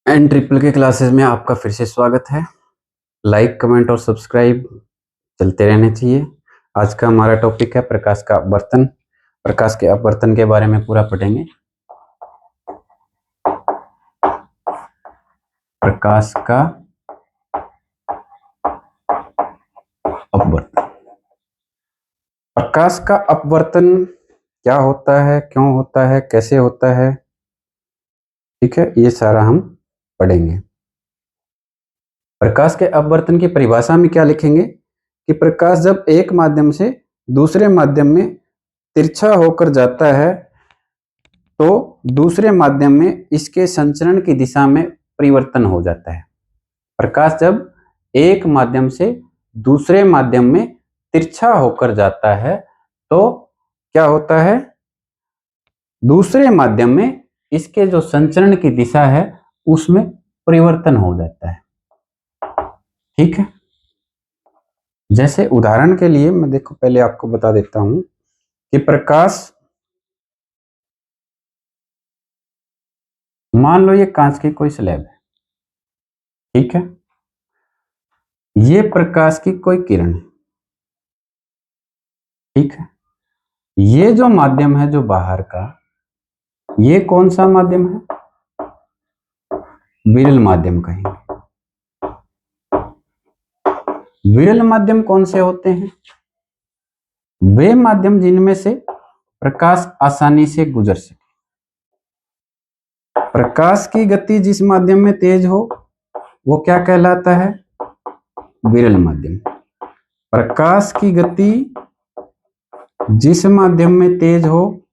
And triple के classes में आपका फिर से स्वागत है। लाइक, कमेंट और सब्सक्राइब चलते रहने चाहिए। आज का हमारा टॉपिक है प्रकाश का अपवर्तन। प्रकाश के अपवर्तन के बारे में पूरा पढ़ेंगे। प्रकाश का अपवर्तन। प्रकाश का अपवर्तन क्या होता है, क्यों होता है, कैसे होता है, ठीक है, ये सारा हम पढ़ेंगे। प्रकाश के अपवर्तन की परिभाषा में क्या लिखेंगे कि प्रकाश जब एक माध्यम से दूसरे माध्यम में तिरछा होकर जाता है तो दूसरे माध्यम में इसके संचरण की दिशा में परिवर्तन हो जाता है। प्रकाश जब एक माध्यम से दूसरे माध्यम में तिरछा होकर जाता है तो क्या होता है, दूसरे माध्यम में इसके जो संचरण की दिशा है उसमें परिवर्तन हो जाता है। ठीक है, जैसे उदाहरण के लिए मैं देखो पहले आपको बता देता हूं कि प्रकाश, मान लो ये कांच की कोई स्लैब है, ठीक है, ये प्रकाश की कोई किरण है, ठीक है, ये जो माध्यम है जो बाहर का, ये कौन सा माध्यम है, विरल माध्यम कहेंगे। विरल माध्यम कौन से होते हैं, वे माध्यम जिनमें से प्रकाश आसानी से गुजर सके। प्रकाश की गति जिस माध्यम में तेज हो वो क्या कहलाता है, विरल माध्यम। प्रकाश की गति जिस माध्यम में तेज हो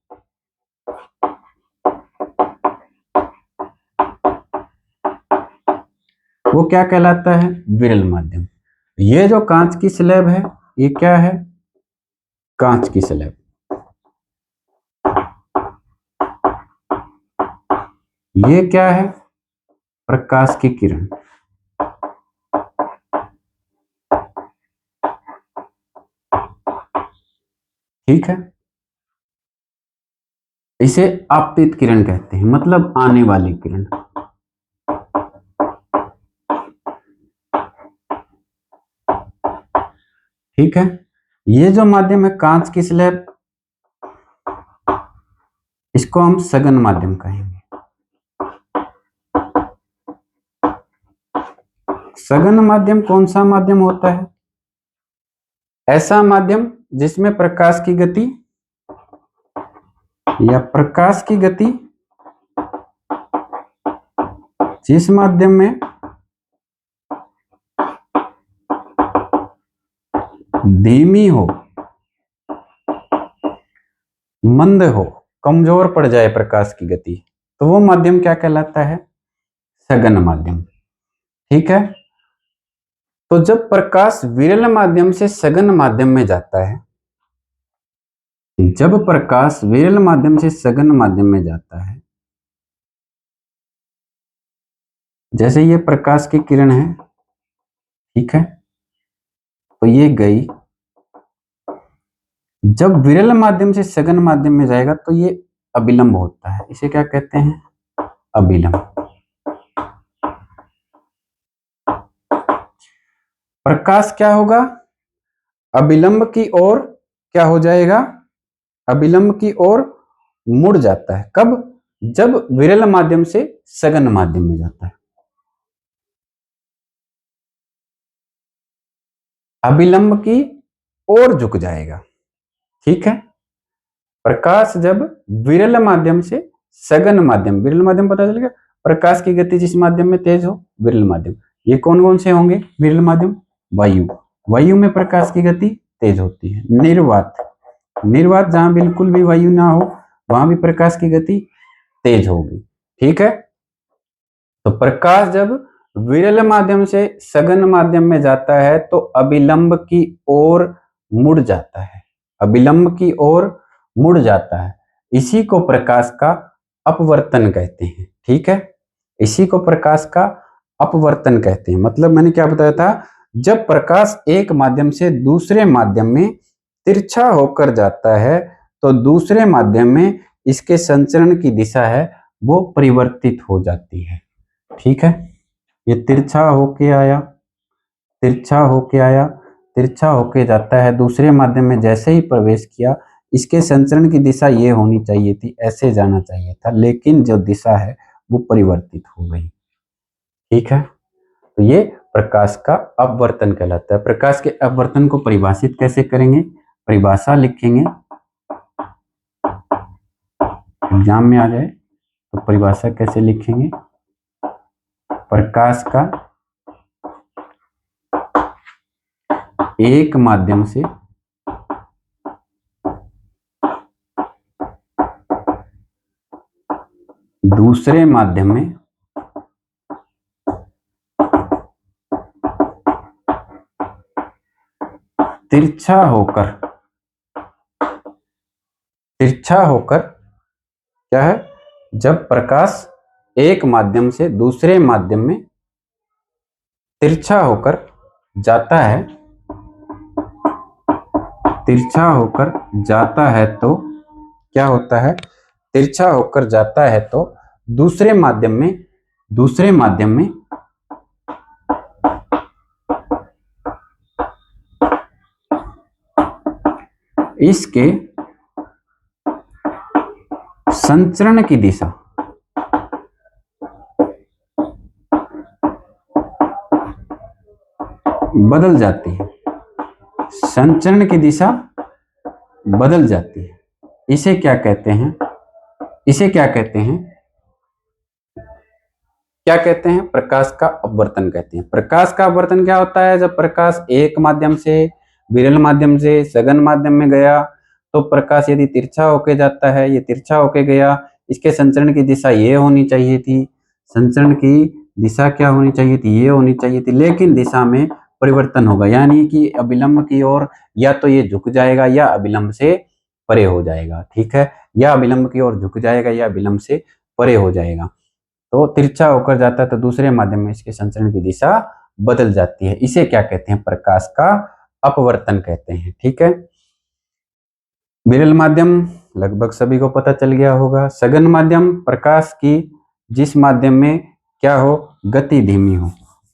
वो क्या कहलाता है, विरल माध्यम। ये जो कांच की स्लैब है ये क्या है, कांच की स्लैब। ये क्या है, प्रकाश की किरण। ठीक है, इसे आपतित किरण कहते हैं, मतलब आने वाली किरण। ठीक है, ये जो माध्यम है कांच की स्लैब, इसको हम सघन माध्यम कहेंगे। सघन माध्यम कौन सा माध्यम होता है, ऐसा माध्यम जिसमें प्रकाश की गति या प्रकाश की गति जिस माध्यम में धीमी हो, मंद हो, कमजोर पड़ जाए प्रकाश की गति, तो वो माध्यम क्या कहलाता है, सघन माध्यम। ठीक है, तो जब प्रकाश विरल माध्यम से सघन माध्यम में जाता है, जब प्रकाश विरल माध्यम से सघन माध्यम में जाता है, जैसे ये प्रकाश की किरण है, ठीक है, तो ये गई, जब विरल माध्यम से सघन माध्यम में जाएगा तो ये अविलंब होता है। इसे क्या कहते हैं, अविलंब। प्रकाश क्या होगा, अविलंब की ओर क्या हो जाएगा, अविलंब की ओर मुड़ जाता है। कब, जब विरल माध्यम से सघन माध्यम में जाता है। अविलंब की ओर झुक जाएगा। ठीक है, प्रकाश जब विरल माध्यम से सघन माध्यम, विरल माध्यम पता चल गया, प्रकाश की गति जिस माध्यम में तेज हो, विरल माध्यम। ये कौन कौन से होंगे विरल माध्यम, वायु। वायु में प्रकाश की गति तेज होती है। निर्वात, निर्वात जहां बिल्कुल भी वायु ना हो वहां भी प्रकाश की गति तेज होगी। ठीक है, तो प्रकाश जब विरल माध्यम से सघन माध्यम में जाता है तो अविलंब की ओर मुड़ जाता है, अविलंब की ओर मुड़ जाता है। इसी को प्रकाश का अपवर्तन कहते हैं। ठीक है, इसी को प्रकाश का अपवर्तन कहते हैं। मतलब मैंने क्या बताया था, जब प्रकाश एक माध्यम से दूसरे माध्यम में तिरछा होकर जाता है तो दूसरे माध्यम में इसके संचरण की दिशा है वो परिवर्तित हो जाती है। ठीक है, ये तिरछा होके आया, तिरछा होके आया, तिरछा होके जाता है, दूसरे माध्यम में जैसे ही प्रवेश किया, इसके संचरण की दिशा ये होनी चाहिए थी, ऐसे जाना चाहिए था, लेकिन जो दिशा है वो परिवर्तित हो गई। ठीक है, तो ये प्रकाश का अपवर्तन कहलाता है। प्रकाश के अपवर्तन को परिभाषित कैसे करेंगे, परिभाषा लिखेंगे, एग्जाम में आ जाए तो परिभाषा कैसे लिखेंगे, प्रकाश का एक माध्यम से दूसरे माध्यम में तिरछा होकर, तिरछा होकर क्या है, जब प्रकाश एक माध्यम से दूसरे माध्यम में तिरछा होकर जाता है, तिरछा होकर जाता है तो क्या होता है, तिरछा होकर जाता है तो दूसरे माध्यम में, दूसरे माध्यम में इसके संचरण की दिशा बदल जाती है, संचरण की दिशा बदल जाती है। इसे क्या कहते हैं, इसे क्या कहते हैं, क्या कहते हैं, प्रकाश का अपवर्तन कहते हैं। प्रकाश का अपवर्तन क्या होता है, जब प्रकाश एक माध्यम से विरल माध्यम से सघन माध्यम में गया तो प्रकाश यदि तिरछा होके जाता है, ये तिरछा होके गया, इसके संचरण की दिशा ये होनी चाहिए थी, संचरण की दिशा क्या होनी चाहिए थी, ये होनी चाहिए थी, लेकिन दिशा में परिवर्तन होगा, यानी कि अभिलंब की ओर या तो ये झुक जाएगा या अभिलंब से परे हो जाएगा। ठीक है, या अभिलंब की ओर झुक जाएगा या अभिलंब से परे हो जाएगा। तो तिरछा होकर जाता है तो दूसरे माध्यम में इसके संचरण की दिशा बदल जाती है। इसे क्या कहते हैं, प्रकाश का अपवर्तन कहते हैं। ठीक है, विरल माध्यम लगभग सभी को पता चल गया होगा। सघन माध्यम, प्रकाश की जिस माध्यम में क्या हो, गति धीमी हो,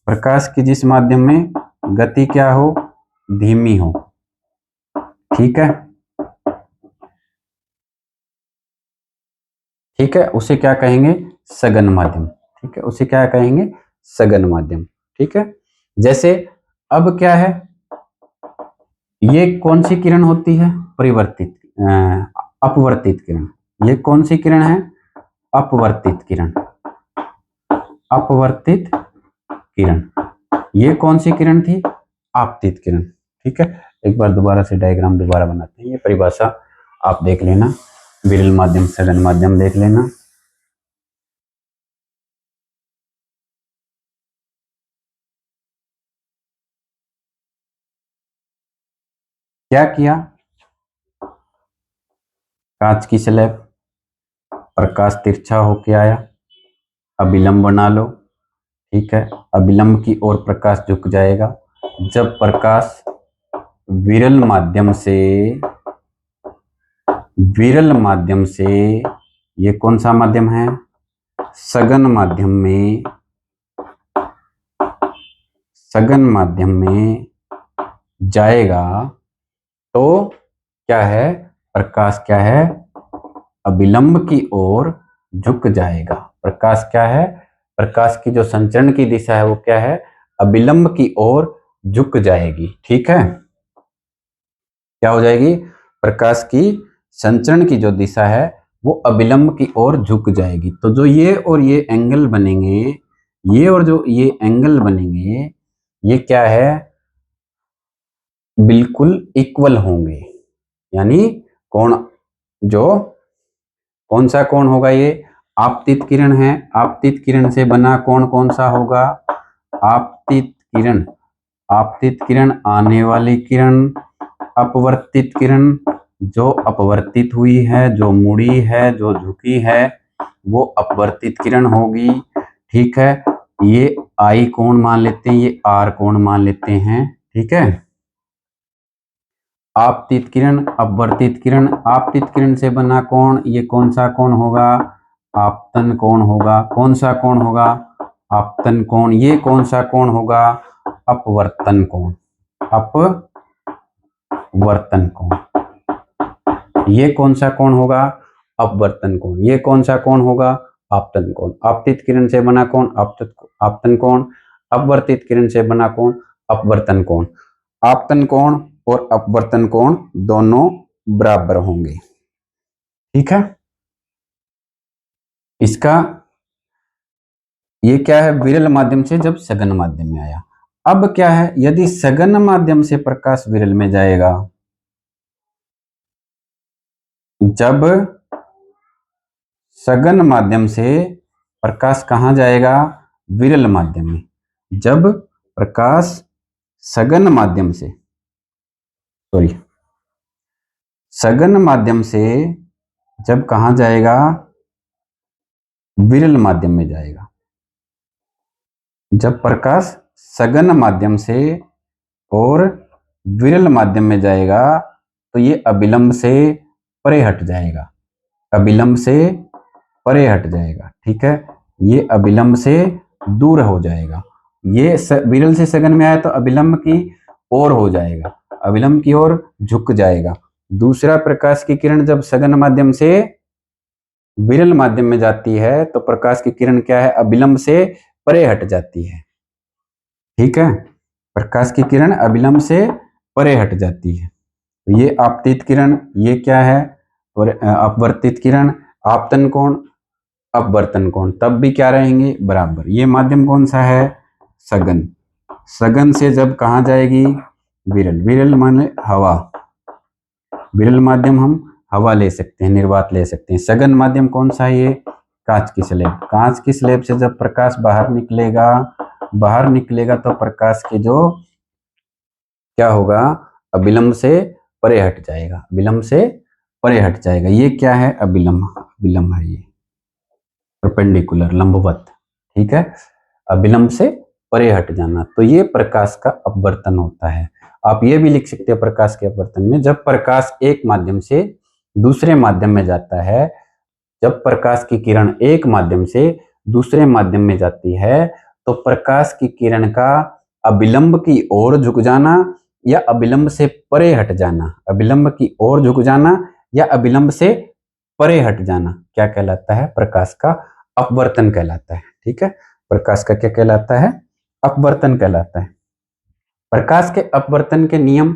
प्रकाश की जिस माध्यम में गति क्या हो, धीमी हो। ठीक है, ठीक है, उसे क्या कहेंगे, सघन माध्यम। ठीक है, उसे क्या कहेंगे, सघन माध्यम। ठीक है, जैसे अब क्या है, ये कौन सी किरण होती है, परिवर्तित अपवर्तित किरण। ये कौन सी किरण है, अपवर्तित किरण, अपवर्तित किरण। ये कौन सी किरण थी, आपतित किरण। ठीक है, एक बार दोबारा से डायग्राम दोबारा बनाते हैं, ये परिभाषा आप देख लेना, विरल माध्यम सघन माध्यम देख लेना। क्या किया, कांच की स्लैब, प्रकाश तिरछा होके आया, अभिलंब बना लो। ठीक है, अभिलंब की ओर प्रकाश झुक जाएगा। जब प्रकाश विरल माध्यम से, विरल माध्यम से, ये कौन सा माध्यम है, सघन माध्यम में, सघन माध्यम में जाएगा तो क्या है, प्रकाश क्या है, अभिलंब की ओर झुक जाएगा। प्रकाश क्या है, प्रकाश की जो संचरण की दिशा है वो क्या है, अभिलंब की ओर झुक जाएगी। ठीक है, क्या हो जाएगी, प्रकाश की संचरण की जो दिशा है वो अभिलंब की ओर झुक जाएगी। तो जो ये और ये एंगल बनेंगे, ये और जो ये एंगल बनेंगे, ये क्या है, बिल्कुल इक्वल होंगे। यानी कोण, जो कौन सा कोण होगा, ये आपतित किरण है, आपतित किरण से बना कोण कौन सा होगा, आपतित किरण, आपतित किरण आने वाली किरण, अपवर्तित किरण जो अपवर्तित हुई है, जो मुड़ी है, जो झुकी है, वो अपवर्तित किरण होगी। ठीक है, ये आई कोण मान लेते हैं, ये आर कोण मान लेते हैं। ठीक है, आपतित किरण, अपवर्तित किरण, आपतित किरण से बना कोण, ये कौन सा कोण होगा, आपतन कोण होगा। कौन सा कोण होगा, आपतन कोण, ये कौन सा कोण होगा? अपवर्तन कोण, अपवर्तन कोण। ये कौन सा कोण होगा? अपवर्तन कोण। ये कौन सा कोण होगा? आपतन कोण। आपतित किरण से बना कोण आपतन कोण, अपवर्तित किरण से बना कोण अपवर्तन कोण। आपतन कोण और अपवर्तन कोण दोनों बराबर होंगे, ठीक है। इसका ये क्या है? विरल माध्यम से जब सघन माध्यम में आया। अब क्या है, यदि सघन माध्यम से प्रकाश विरल में जाएगा, जब सघन माध्यम से प्रकाश कहां जाएगा? विरल माध्यम में। जब प्रकाश सघन माध्यम से, सघन माध्यम से जब कहां जाएगा? विरल माध्यम में जाएगा। जब प्रकाश सघन माध्यम से और विरल माध्यम में जाएगा तो ये अविलंब से परे हट जाएगा, अविलंब से परे हट जाएगा, ठीक है। ये अविलंब से दूर हो जाएगा। ये विरल से सघन में आया तो अविलंब की ओर हो जाएगा, अविलंब की ओर झुक जाएगा। दूसरा, प्रकाश की किरण जब सघन माध्यम से विरल माध्यम में जाती है तो प्रकाश की किरण क्या है? अविलंब से परे हट जाती है, ठीक है। प्रकाश की किरण अविलंब से परे हट जाती है। ये आपतित किरण, ये क्या है? और अपवर्तित किरण, आपतन कोण, अपवर्तन कोण, तब भी क्या रहेंगे? बराबर। ये माध्यम कौन सा है? सघन। सघन से जब कहां जाएगी? विरल। विरल माने हवा, विरल माध्यम हम हवा ले सकते हैं, निर्वात ले सकते हैं। सघन माध्यम कौन सा है? ये कांच की स्लेब। कांच की स्लेब से जब प्रकाश बाहर निकलेगा तो प्रकाश के जो क्या होगा? अविलंब से परे हट जाएगा, अविलंब से परे हट जाएगा। ये क्या है? अविलंब, अविलंब है ये, परपेंडिकुलर, लंबवत, ठीक है। अविलंब से परे हट जाना, तो ये प्रकाश का अपवर्तन होता है। आप ये भी लिख सकते हैं प्रकाश के अपवर्तन में, जब प्रकाश एक माध्यम से दूसरे माध्यम में जाता है, जब प्रकाश की किरण एक माध्यम से दूसरे माध्यम में जाती है तो प्रकाश की किरण का अविलंब की ओर झुक जाना या अविलंब से परे हट जाना, अविलंब की ओर झुक जाना या अविलंब से परे हट जाना क्या कहलाता है? प्रकाश का अपवर्तन कहलाता है, ठीक है। प्रकाश का क्या कहलाता है? अपवर्तन कहलाता है। प्रकाश के अपवर्तन के नियम,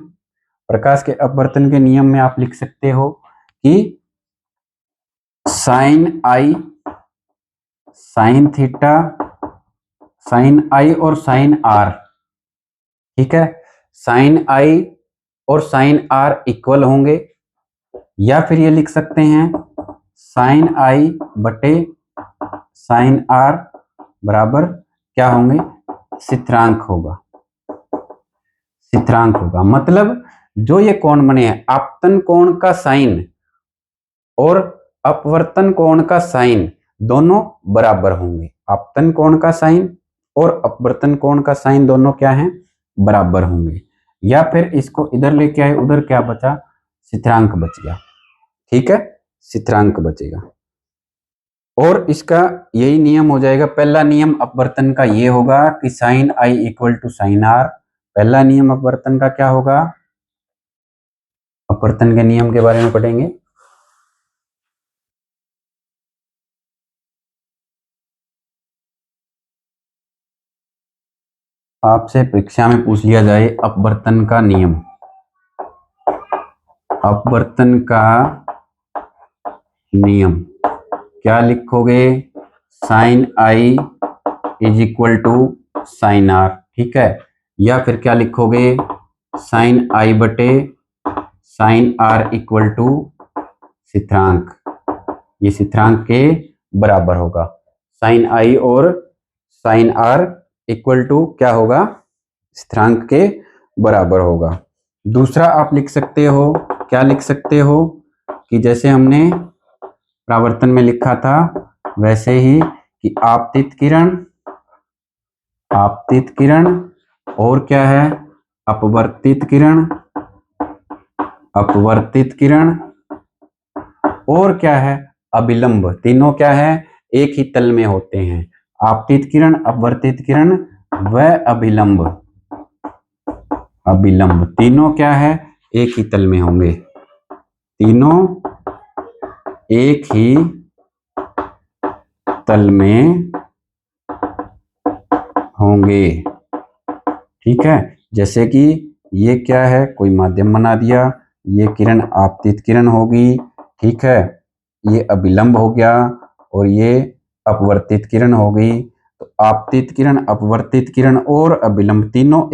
प्रकाश के अपवर्तन के नियम में आप लिख सकते हो कि साइन आई, साइन थीटा, साइन आई और साइन आर, ठीक है। साइन आई और साइन आर इक्वल होंगे, या फिर ये लिख सकते हैं साइन आई बटे साइन आर बराबर क्या होंगे? स्थिरांक होगा, स्थिरांक होगा। मतलब जो ये कोण बने हैं, आपतन कोण का साइन और अपवर्तन कोण का साइन दोनों बराबर होंगे। आपतन कोण का साइन और अपवर्तन कोण का साइन दोनों क्या हैं? बराबर होंगे। या फिर इसको इधर लेके आए, उधर क्या बचा? स्थिरांक बच गया, ठीक है, स्थिरांक बचेगा। और इसका यही नियम हो जाएगा। पहला नियम अपवर्तन का ये होगा कि sine i equal to sine r. पहला नियम अपवर्तन का क्या होगा? अपवर्तन के नियम के बारे में पढ़ेंगे। आपसे परीक्षा में पूछ लिया जाए अपवर्तन का नियम, अपवर्तन का नियम क्या लिखोगे? Sine i is equal to sine r, ठीक है। या फिर क्या लिखोगे? साइन आई बटे साइन आर इक्वल टू स्थिरांक, ये स्थिरांक के बराबर होगा। साइन आई और साइन आर इक्वल टू क्या होगा? स्थिरांक के बराबर होगा। दूसरा आप लिख सकते हो, क्या लिख सकते हो कि जैसे हमने परावर्तन में लिखा था वैसे ही कि आपतित किरण, आपतित किरण और क्या है? अपवर्तित किरण, अपवर्तित किरण और क्या है? अविलंब। तीनों क्या है? एक ही तल में होते हैं। आपतित किरण, अपवर्तित किरण व अभिलंब, अभिलंब तीनों क्या है, एक ही तल में होंगे, तीनों एक ही तल में होंगे। ठीक है, जैसे कि ये क्या है, कोई माध्यम बना दिया, ये किरण आपतित किरण होगी, ठीक है, ये अभिलंब हो गया और ये अपवर्तित किरण हो गई। तो आपतित किरण, अपवर्तित किरण और अभिलंब तीनों